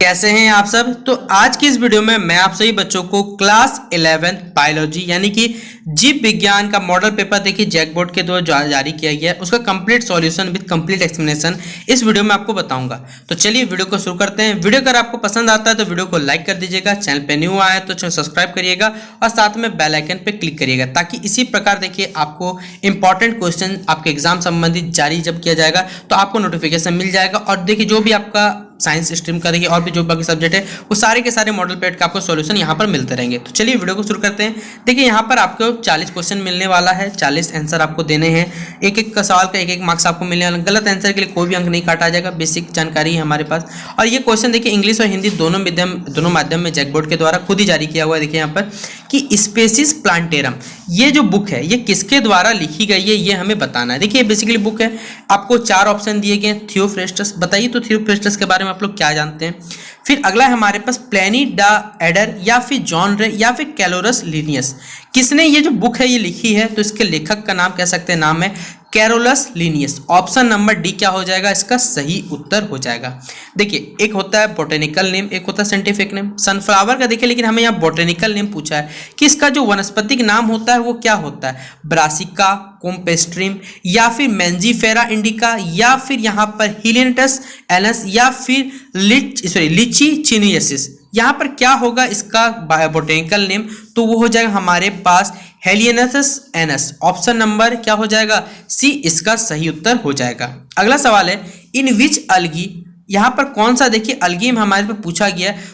कैसे हैं आप सब। तो आज की इस वीडियो में मैं आप सभी बच्चों को क्लास 11 बायोलॉजी यानी कि जीव विज्ञान का मॉडल पेपर देखिए जैक बोर्ड के द्वारा जारी किया गया है, उसका complete solution with complete explanation इस वीडियो में आपको बताऊंगा। तो चलिए वीडियो को शुरू करते हैं। वीडियो अगर आपको पसंद आता है तो वीडियो को लाइक कर दीजिएगा, चैनल पे न्यू आए तो चैनल सब्सक्राइब करिएगा और साथ में बेल आइकन पे क्लिक करिएगा ताकि इसी प्रकार देखिए आपको इंपॉर्टेंट क्वेश्चन आपके एग्जाम संबंधित जारी जब किया जाएगा तो आपको नोटिफिकेशन मिल जाएगा। और देखिए जो भी आपका साइंस स्ट्रीम का देखिए और भी जो बाकी सब्जेक्ट है वो सारे के सारे मॉडल पेपर का आपको सॉल्यूशन यहाँ पर मिलते रहेंगे। तो चलिए वीडियो को शुरू करते हैं। देखिए यहाँ पर आपको 40 क्वेश्चन मिलने वाला है, 40 आंसर आपको देने हैं, एक एक का सवाल का एक मार्क्स आपको मिलने वाला। गलत आंसर के लिए कोई भी अंक नहीं काटा जाएगा, बेसिक जानकारी है हमारे पास। और ये क्वेश्चन देखिए इंग्लिश और हिंदी दोनों माध्यम में जैक बोर्ड के द्वारा खुद ही जारी किया हुआ है। देखिए यहाँ पर कि स्पेसीज प्लांटेरम ये जो बुक है ये किसके द्वारा लिखी गई है ये हमें बताना है। देखिए बेसिकली बुक है, आपको 4 ऑप्शन दिए गए। थियोफ्रेस्टस, बताइए तो थियोफ्रेस्टस के बारे में आप लोग क्या जानते हैं। फिर अगला है हमारे पास प्लेनी डा एडर या फिर जॉन रे या फिर कैलोरस लिनियस। किसने ये जो बुक है ये लिखी है तो इसके लेखक का नाम कह सकते हैं, नाम है Carolus Linnaeus. Option number D क्या हो जाएगा, इसका सही उत्तर हो जाएगा। देखिए एक होता है बोटेनिकल नेम, एक होता है साइंटिफिक नेम। सनफ्लावर का देखिए लेकिन हमें यहाँ बोटेनिकल नेम पूछा है कि इसका जो वनस्पतिक नाम होता है वो क्या होता है, ब्रासिका कोम्पेस्ट्रीम या फिर मेंजीफेरा इंडिका या फिर यहाँ पर हिलेनेटस एनस या फिर लिची चिनियसिस। यहाँ पर क्या होगा इसका बोटेनिकल नेम, तो वो हो जाएगा हमारे पास हेलियनथस एनस। ऑप्शन नंबर क्या हो जाएगा, सी इसका सही उत्तर हो जाएगा। अगला सवाल है इन विच अलगी, यहाँ पर कौन सा देखिए अलगी में हमारे पे पूछा गया है।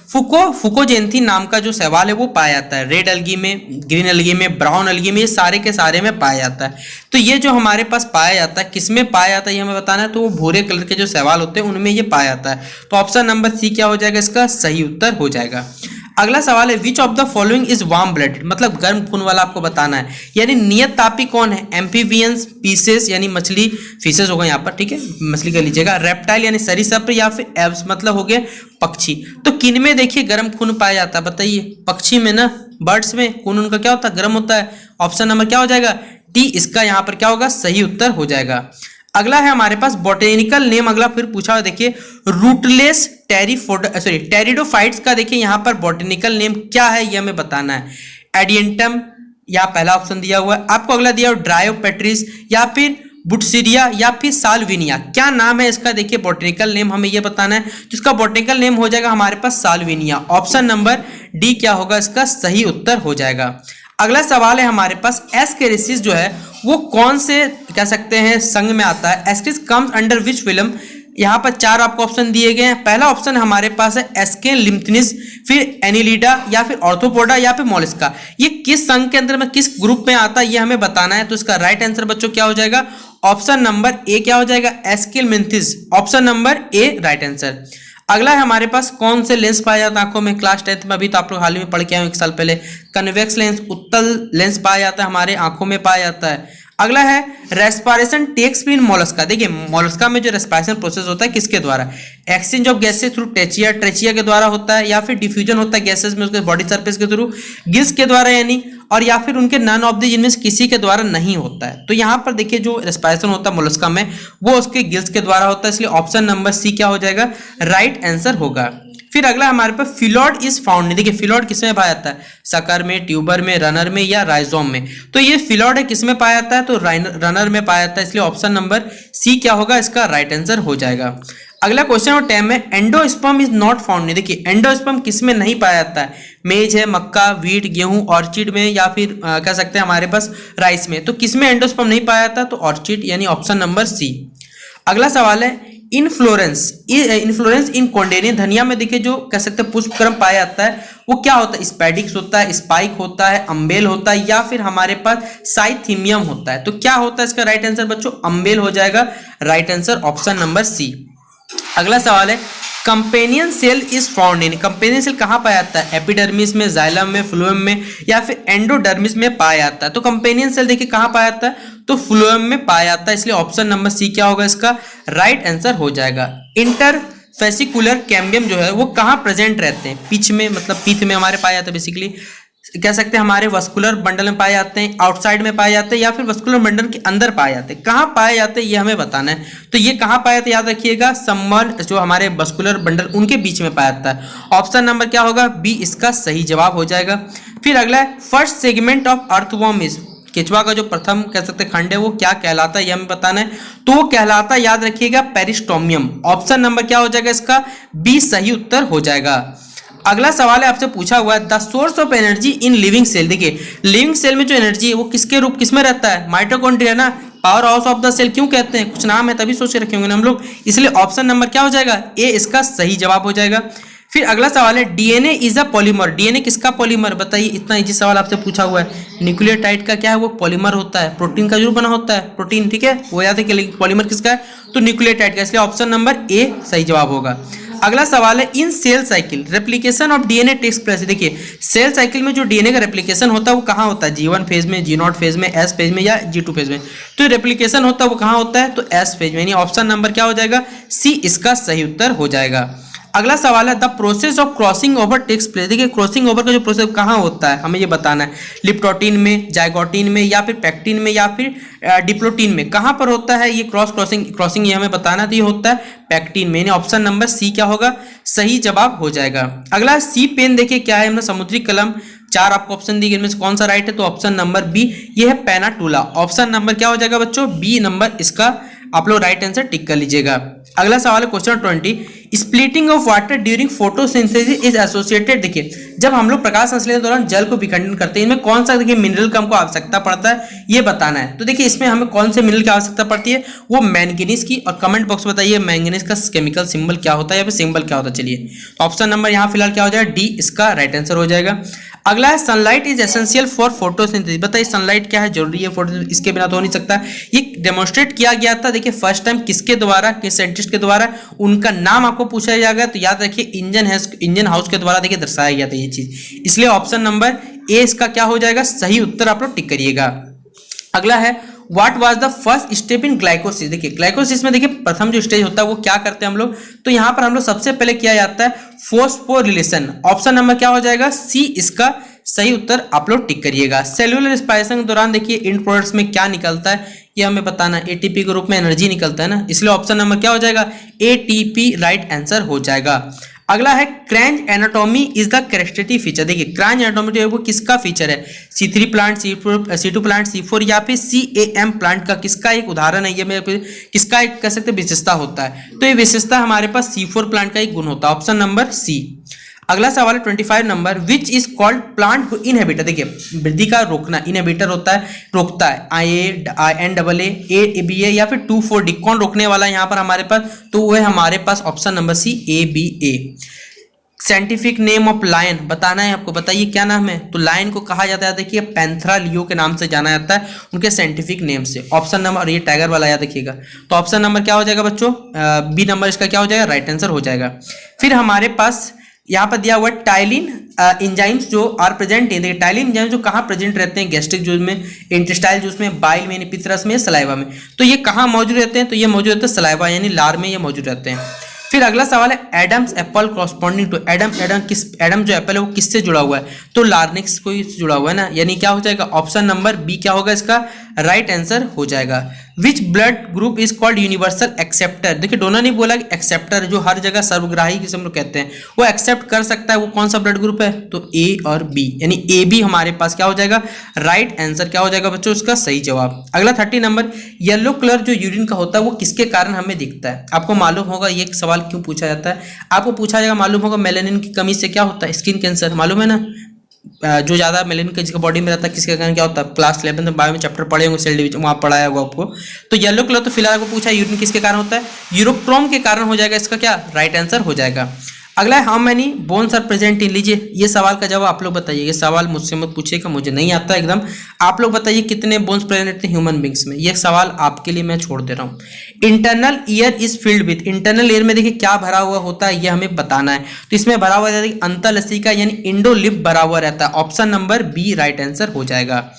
फुकोजेंथीन नाम का जो सवाल है वो पाया जाता है रेड अलगी में, ग्रीन अलगी में, ब्राउन अलगी में, ये सारे के सारे में पाया जाता है। तो ये जो हमारे पास पाया जाता है किस में पाया जाता है ये हमें बताना है। तो वो भूरे कलर के जो सवाल होते हैं उनमें ये पाया जाता है। तो ऑप्शन नंबर सी क्या हो जाएगा, इसका सही उत्तर हो जाएगा। अगला सवाल है which of the following is warm blooded, मतलब गर्म खून वाला आपको बताना है। यानी नियत तापी कौन है, एम्फीबियंस, पीसेस यानी मछली, फिशेस होगा यहाँ पर, ठीक है मछली का लीजिएगा, रेप्टाइल यानी सरीसृप या फिर एब्स मतलब हो गए पक्षी। तो किन में देखिए गर्म खून पाया जाता है बताइए, पक्षी में ना, बर्ड्स में खून उनका क्या होता है, गर्म होता है। ऑप्शन नंबर क्या हो जाएगा, डी इसका यहाँ पर क्या होगा, सही उत्तर हो जाएगा। अगला है हमारे पास बोटेनिकल नेम, अगला फिर पूछा हुआ देखिए रूटलेस टेरिडोफाइट्स का देखिए यहाँ पर बोटेनिकल नेम क्या है ये हमें बताना है। एडियंटम या पहला ऑप्शन दिया हुआ है आपको, अगला दिया हुआ ड्रायोपेट्रिस या फिर बुटसीरिया या फिर साल्विनिया। क्या नाम है इसका देखिए बोटेनिकल नेम हमें ये बताना है, जिसका बोटेनिकल नेम हो जाएगा हमारे पास साल्विनिया। ऑप्शन नंबर डी क्या होगा, इसका सही उत्तर हो जाएगा। अगला सवाल है हमारे पास एस्केरिसिस जो है वो कौन से कह सकते हैं संघ में आता है। एस्केरिसिस कम्स अंडर विच फिल्म, यहाँ पर 4 आपको ऑप्शन दिए गए हैं। पहला ऑप्शन हमारे पास है एस्केन लिम्फनिस, फिर एनिलिडा या फिर ऑर्थोपोडा या फिर मोलस्का। ये किस संघ के अंदर में किस ग्रुप में आता है ये हमें बताना है। तो इसका राइट आंसर बच्चों क्या हो जाएगा, ऑप्शन नंबर ए क्या हो जाएगा, एस्केन लिम्फनिस। Option number A right answer. अगला है हमारे पास कौन से लेंस पाया जाता है आंखों में, क्लास 10th में अभी तो आप लोग हाल ही में पढ़ के आए 1 साल पहले। कन्वेक्स लेंस, उत्तल लेंस पाया जाता है हमारे आंखों में पाया जाता है। अगला है respiration takes place in mollusca. देखिए मोलस्का में जो रेस्पिरेशन प्रोसेस होता है किसके द्वारा, exchange of gases through trachea के द्वारा होता है या फिर डिफ्यूजन होता है गैसेस में उसके बॉडी सरफेस के थ्रू, गिल्स के द्वारा यानी, और या फिर उनके नन ऑफ द जिनमें से किसी के द्वारा नहीं होता है। तो यहाँ पर देखिए जो रेस्पिरेशन होता है मोलस्का में वो उसके गिल्स के द्वारा होता है, इसलिए ऑप्शन नंबर सी क्या हो जाएगा, राइट आंसर होगा। फिर अगला हमारे पास फिलॉड इज फाउंड, देखिए फिलॉड किसमें पाया जाता है, सकर में, ट्यूबर में, रनर में या राइजोम में। तो ये फिलॉड है किसमें पाया जाता है, तो रनर में पाया जाता है, इसलिए ऑप्शन नंबर सी क्या होगा, इसका राइट आंसर हो जाएगा। अगला क्वेश्चन और टैम में एंडोस्पर्म इज नॉट फाउंड। देखिए एंडोस्पर्म किसमें नहीं पाया जाता है, मेज है, मक्का, वीट, गेहूं, ऑर्चिड में या फिर कह सकते हैं हमारे पास राइस में। तो किसमें एंडोस्पर्म नहीं पाया जाता, तो ऑर्चिड यानी ऑप्शन नंबर सी। अगला सवाल है इन्फ्लोरेंस इन कॉन्डेनियन, धनिया में देखिए जो कह सकते हैं पुष्पक्रम पाया जाता है वो क्या होता है, स्पैडिक्स होता है, स्पाइक होता है, अम्बेल होता है या फिर हमारे पास साइथिमियम होता है। तो क्या होता है इसका राइट आंसर बच्चों, अम्बेल हो जाएगा, right answer option number C. अगला सवाल है companion cell is found in, companion cell कहाँ पाया जाता है, एपिडर्मिस में, जाइलम में, फ्लोएम में या फिर एंडोडर्मिस में पाया जाता है। तो कंपेनियन सेल देखिए कहाँ पाया जाता है, तो फ्लोएम में पाया जाता है, इसलिए ऑप्शन नंबर सी क्या होगा, इसका राइट आंसर हो जाएगा। इंटरफेसिकुलर कैम्बियम जो है वो कहाँ प्रेजेंट रहते हैं, पिच में मतलब पीथ में हमारे पाया जाता है बेसिकली, कह सकते हैं हमारे वस्कुलर बंडल में पाए जाते हैं, आउटसाइड में पाए जाते हैं, या फिर वस्कुलर बंडल के अंदर पाए जाते हैं। कहाँ पाए जाते हैं ये हमें बताना है। तो ये कहाँ पाए जाते हैं याद रखिएगा, संबंध जो हमारे वस्कुलर बंडल उनके बीच में पाया जाता है। ऑप्शन नंबर क्या होगा, बी इसका सही जवाब हो जाएगा। फिर अगला है first segment of earthworm is, केचुआ का जो प्रथम कह सकते खंड है वो क्या कहलाता है, ये हमें बताना है। तो वो कहलाता है याद रखिएगा पेरिस्टोमियम। ऑप्शन नंबर क्या हो जाएगा इसका, बी सही उत्तर हो जाएगा। अगला सवाल है आपसे पूछा हुआ है the source of energy in living cell. देखिए लिविंग सेल में जो एनर्जी है वो किसके रूप किसमें रहता है, माइटोकॉन्ड्रिया ना, power house of the cell क्यों कहते हैं, कुछ नाम है तभी सोच के रखे होंगे ना हम लोग, इसलिए ऑप्शन नंबर क्या हो जाएगा, ए इसका सही जवाब हो जाएगा। फिर अगला सवाल है DNA is a polymer, DNA किसका पॉलीमर, बताइए, इतना इजी सवाल आपसे पूछा हुआ है। न्यूक्लियोटाइड का क्या है, वो पॉलीमर होता है, प्रोटीन का जरूर बना होता है, प्रोटीन, ठीक है, वो याद है कि पॉलीमर किसका है, तो न्यूक्लियोटाइड का, इसलिए ऑप्शन नंबर ए सही जवाब होगा। अगला सवाल है in cell cycle replication of DNA takes place. देखिए सेल साइकिल में जो डीएनए का रेप्लिकेशन होता है वो कहाँ होता है, G1 फेज में, G0 फेज में, S फेज में या G2 फेज में। तो रेप्लिकेशन होता है वो कहाँ होता है, तो S फेज में, यानी ऑप्शन नंबर क्या हो जाएगा, सी इसका सही उत्तर हो जाएगा। अगला सवाल है the process of crossing over takes place. देखिए क्रॉसिंग ओवर का जो प्रोसेस कहाँ होता है हमें ये बताना है, लिप्टोटीन में, जाइगोटीन में, या फिर पैक्टीन में, या फिर डिप्लोटीन में, कहाँ पर होता है ये क्रॉसिंग ये हमें बताना है। तो ये होता है पैक्टीन में, यानी ऑप्शन नंबर सी क्या होगा, सही जवाब हो जाएगा। अगला सी पेन, देखिए क्या है, हमने समुद्री कलम, चार आपको ऑप्शन दी गई, इनमें से कौन सा राइट है, तो ऑप्शन नंबर बी ये है पेनाटूला। ऑप्शन नंबर क्या हो जाएगा बच्चों, बी नंबर इसका आप लोग राइट आंसर टिक कर लीजिएगा। अगला सवाल है question 20, splitting of water during photosynthesis is associated. देखिए जब हम लोग प्रकाश संश्लेषण के दौरान जल को विखंडन करते हैं, इनमें कौन सा देखिए मिनरल का हमको आवश्यकता पड़ता है ये बताना है। तो देखिए इसमें हमें कौन से मिनरल की आवश्यकता पड़ती है, वो मैंगनीज की, और कमेंट बॉक्स में बताइए मैंगनीज का केमिकल सिंबल क्या होता है या फिर सिंबल क्या होता है। चलिए ऑप्शन नंबर यहाँ फिलहाल क्या हो जाएगा, डी इसका राइट आंसर हो जाएगा। अगला है sunlight is essential for photosynthesis. बताइए सनलाइट क्या है, जरूरी है फोटो, इसके बिना तो हो नहीं सकता। ये डेमोन्स्ट्रेट किया गया था, देखिए फर्स्ट टाइम किसके द्वारा, किस साइंटिस्ट के द्वारा, उनका नाम आपको पूछा जाएगा, तो याद रखिए इंजन हाउस के द्वारा देखिए दर्शाया गया था ये चीज, इसलिए ऑप्शन नंबर ए इसका क्या हो जाएगा, सही उत्तर आप लोग टिक करिएगा। अगला है what was the first step in glycolysis. देखिए ग्लाइकोसिस में देखिए प्रथम जो स्टेज होता है वो क्या करते हैं हम लोग, तो यहाँ पर हम लोग सबसे पहले किया जाता है फोस्फोरिलेशन। ऑप्शन नंबर क्या हो जाएगा, सी इसका सही उत्तर आप लोग टिक करिएगा। सेल्यूलर रिस्पायरेशन के दौरान देखिए इन प्रोडक्ट्स में क्या निकलता है ये हमें बताना है, एटीपी के रूप में एनर्जी निकलता है ना, इसलिए ऑप्शन नंबर क्या हो जाएगा, एटीपी राइट आंसर हो जाएगा। अगला है Kranz anatomy is the characteristic feature. देखिए क्रैंच एनाटॉमी जो है वो किसका फीचर है, C3 plant, C2 plant, C4 या फिर CAM प्लांट का किसका एक उदाहरण है, ये मेरे किसका एक कह सकते विशेषता होता है, तो ये विशेषता हमारे पास C4 प्लांट का एक गुण होता है, ऑप्शन नंबर सी। अगला सवाल है 25 number, which is called plant inhibitor. देखिए वृद्धि का रोकना इनहिबिटर होता है, रोकता है, IANAA या फिर 2,4-D कौन रोकने वाला है यहाँ पर हमारे पास, तो वो है हमारे पास option number C ABA। Scientific name of lion बताना है आपको, बताइए क्या नाम है, तो लायन को कहा जाता है देखिए पैंथरा लियो के नाम से जाना जाता है उनके साइंटिफिक नेम से। ऑप्शन नंबर, और ये टाइगर वाला याद रखिएगा, तो ऑप्शन नंबर क्या हो जाएगा बच्चों, बी नंबर इसका क्या हो जाएगा, राइट आंसर हो जाएगा। फिर हमारे पास यहाँ पर दिया हुआ है टाइलिन एंजाइम्स जो आर प्रेजेंट है। देखिए टाइलिन एंजाइम्स जो कहाँ प्रेजेंट रहते हैं, गैस्ट्रिक जूस में, इंटेस्टाइल जूस में, बाइल में, पित्त में, सलाइवा में, तो ये कहाँ मौजूद रहते हैं, तो ये मौजूद रहते हैं सलाइवा यानी लार में ये मौजूद रहते हैं। फिर अगला सवाल है Adam's apple corresponding to Adam जो एप्पल है वो किससे जुड़ा हुआ है, तो लार्निक्स को जुड़ा हुआ है ना, यानी क्या हो जाएगा, ऑप्शन नंबर बी क्या होगा इसका राइट आंसर हो जाएगा। Which blood group is called universal acceptor. देखिए डोनर ने बोला कि एक्सेप्टर जो हर जगह सर्वग्राही जिसे हम लोग कहते हैं वो एक्सेप्ट कर सकता है, वो कौन सा ब्लड ग्रुप है, तो ए और बी, यानी ए बी हमारे पास क्या हो जाएगा, राइट आंसर क्या हो जाएगा बच्चों उसका सही जवाब। अगला 30 नंबर, येलो कलर जो यूरिन का होता है वो किसके कारण हमें दिखता है। आपको मालूम होगा ये सवाल क्यों पूछा जाता है, आपको पूछा जाएगा, मालूम होगा मेलानिन की कमी से क्या होता है, स्किन कैंसर, मालूम है ना, जो ज्यादा मेलानिन जिसका बॉडी में रहता है किसके कारण क्या होता है, क्लास 11 में बायो में चैप्टर पढ़े होंगे, सेल डिवीजन वहां पढ़ाया होगा आपको। तो येलो कलर तो फिलहाल आपको पूछा यूरिन किसके कारण होता है, यूरोक्रोम के कारण हो जाएगा, इसका क्या राइट आंसर हो जाएगा। अगला है how many bones are present in, लीजिए ये सवाल का जवाब आप लोग बताइए, ये सवाल मुझसे मत पूछिएगा, मुझे नहीं आता एकदम, आप लोग बताइए कितने बोन्स प्रेजेंट रहते हैं ह्यूमन बींग्स में, ये सवाल आपके लिए मैं छोड़ दे रहा हूँ। Internal ear is field with, internal ear में देखिए क्या भरा हुआ होता है ये हमें बताना है, तो इसमें भरा हुआ रहता है अंतलसिका यानी इंडोलिप भरा हुआ रहता है, option number B right answer हो जाएगा।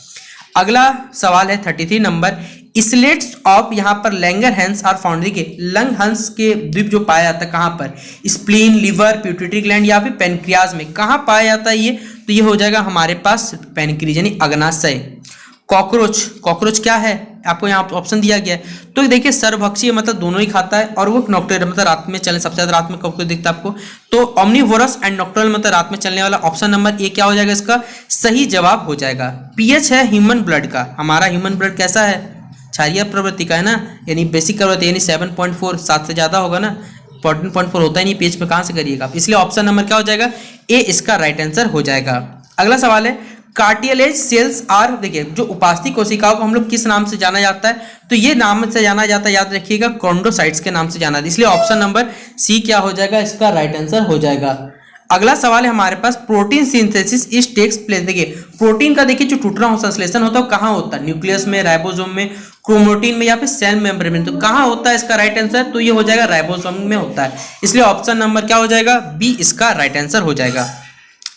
अगला सवाल है 33 नंबर, इसलेट्स ऑफ यहाँ पर लैंगरहैंस आर फाउंड। देखिए लंगहंस के द्वीप जो पाया जाता है कहाँ पर, स्प्लीन, लिवर, पिट्यूटरी ग्लैंड या फिर पेनक्रियाज में, कहाँ पाया जाता है ये, तो ये हो जाएगा हमारे पास पैनक्रीज यानी अग्नाशय। कॉकरोच, कॉकरोच क्या है आपको यहाँ ऑप्शन दिया गया है। तो देखिए सर्वभक्षी मतलब दोनों ही खाता है और वो नॉक्टर्नल मतलब रात में चलने, सबसे ज्यादा रात में कॉकरोच दिखता है आपको। तो ओमनीवोरस एंड नॉक्टर्नल मतलब रात में चलने वाला, ऑप्शन नंबर ए क्या हो जाएगा इसका सही जवाब हो जाएगा। पीएच है ह्यूमन ब्लड का, हमारा ह्यूमन ब्लड कैसा है क्षारीय प्रवृत्ति का है ना, यानी बेसिक प्रवृत्ति यानी 7.4, 7 से ज्यादा होगा ना, 14.4 होता ही नहीं पेज पे, कहाँ से करिएगा आप, इसलिए ऑप्शन नंबर क्या हो जाएगा ए इसका राइट आंसर हो जाएगा। अगला सवाल है कार्टिलेज सेल्स आर, देखिए जो उपास्थि कोशिकाओं को हम लोग किस नाम से जाना जाता है, तो ये नाम से जाना जाता है, याद रखिएगा कॉन्डोसाइट्स के नाम से जाना जाता है, इसलिए ऑप्शन नंबर सी क्या हो जाएगा इसका राइट आंसर हो जाएगा। अगला सवाल है हमारे पास protein synthesis is takes place, देखिए प्रोटीन का देखिए जो टूटना संश्लेषण होता है कहाँ होता है, न्यूक्लियस में, राइबोसोम में, क्रोमोटिन में या फिर सेल मेम्ब्रेन में, तो कहाँ होता है इसका राइट आंसर, तो ये हो जाएगा राइबोसोम में होता है, इसलिए ऑप्शन नंबर क्या हो जाएगा बी इसका राइट आंसर हो जाएगा।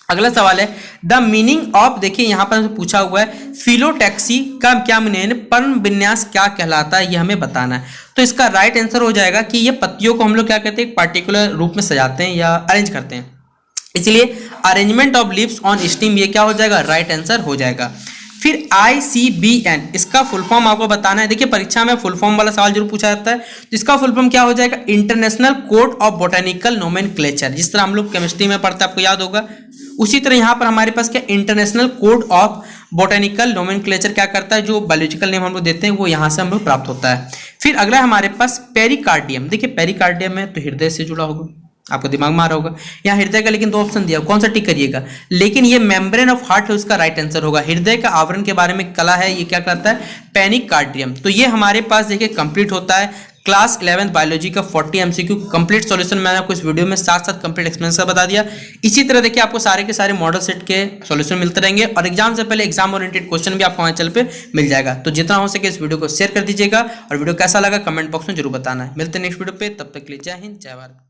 अगला सवाल है द मीनिंग ऑफ, देखिए यहाँ पर पूछा हुआ है फिलोटैक्सी का क्या मीनिंग है, पर्ण विन्यास क्या कहलाता है ये हमें बताना है। तो इसका राइट आंसर हो जाएगा कि ये पत्तियों को हम लोग क्या कहते हैं पार्टिकुलर रूप में सजाते हैं या अरेंज करते हैं, इसलिए arrangement of leaves on steam ये क्या हो जाएगा राइट आंसर हो जाएगा। फिर ICBN इसका फुल फॉर्म आपको बताना है, देखिए परीक्षा में फुल फॉर्म वाला सवाल जरूर पूछा जाता है, तो इसका फुल फॉर्म क्या हो जाएगा international code of botanical nomenclature, जिस तरह हम लोग केमिस्ट्री में पढ़ते हैं आपको याद होगा, उसी तरह यहाँ पर हमारे पास क्या international code of botanical nomenclature क्या करता है, जो बायोलॉजिकल नेम हम लोग देते हैं वो यहाँ से हम लोग प्राप्त होता है। फिर अगला हमारे पास पेरिकार्डियम, देखिए पेरिकार्डियम है तो हृदय से जुड़ा होगा, आपको दिमाग में आ रहा होगा यहाँ हृदय का, लेकिन दो ऑप्शन दिया कौन सा टिक करिएगा, लेकिन ये मेम्ब्रेन ऑफ हार्ट है उसका राइट आंसर होगा। हृदय का आवरण के बारे में कला है, ये क्या करता है पेरिकार्डियम। तो ये हमारे पास देखिए कंप्लीट होता है क्लास 11 बायोलॉजी का 40 MCQ कंप्लीट सॉल्यूशन मैंने आपको इस वीडियो में साथ साथ कंप्लीट एक्सप्लेनेशन बता दिया। इसी तरह देखिए आपको सारे के सारे मॉडल सेट के सॉल्यूशन मिलते रहेंगे और एग्जाम से पहले एग्जाम ओरिएंटेड क्वेश्चन भी आपको हमारे चैनल पे मिल जाएगा। तो जितना हो सके इस वीडियो को शेयर कर दीजिएगा और वीडियो कैसा लगा कमेंट बॉक्स में जरूर बताना है। मिलते हैं नेक्स्ट वीडियो पे, तब तक के लिए जय हिंद जय भारत।